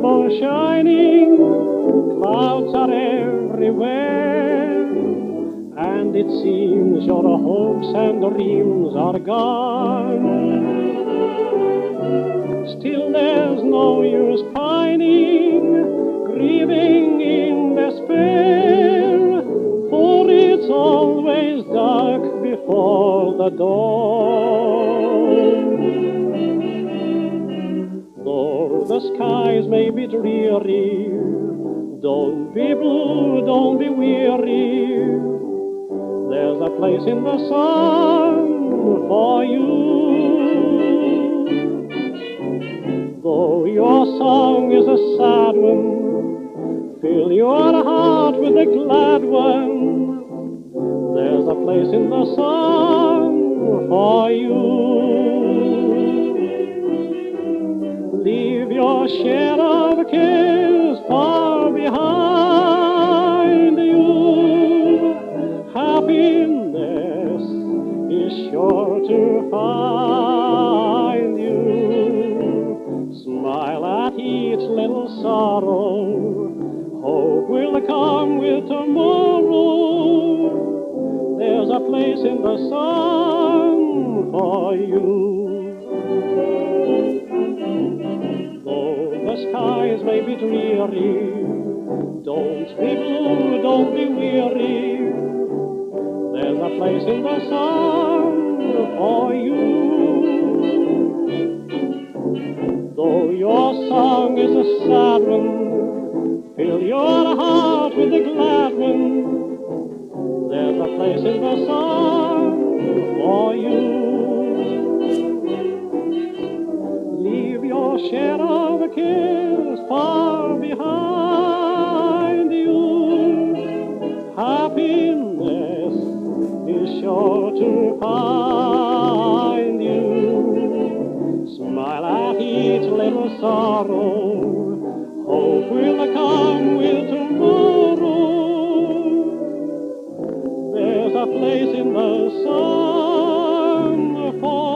rainbow shining, clouds are everywhere, and it seems your hopes and dreams are gone. Still there's no use pining, grieving in despair, for it's always dark before the dawn. Though the skies may be dreary, don't be blue, don't be weary, there's a place in the sun for you. Though your song is a sad one, fill your heart with a glad one, there's a place in the sun for you. Leave your share of cares far behind you. Happiness is sure to find you. Smile at each little sorrow, hope will come with tomorrow, there's a place in the sun for you. Though the skies may be dreary, don't be blue, don't be weary, there's a place in the sun for you. Though your song is a sad one, fill your heart with a glad one, there's a place in the sun for you. Leave your share of cares far behind you. Happiness is sure to find you. Smile at each little sorrow, hope will come with tomorrow, there's a place in the sun for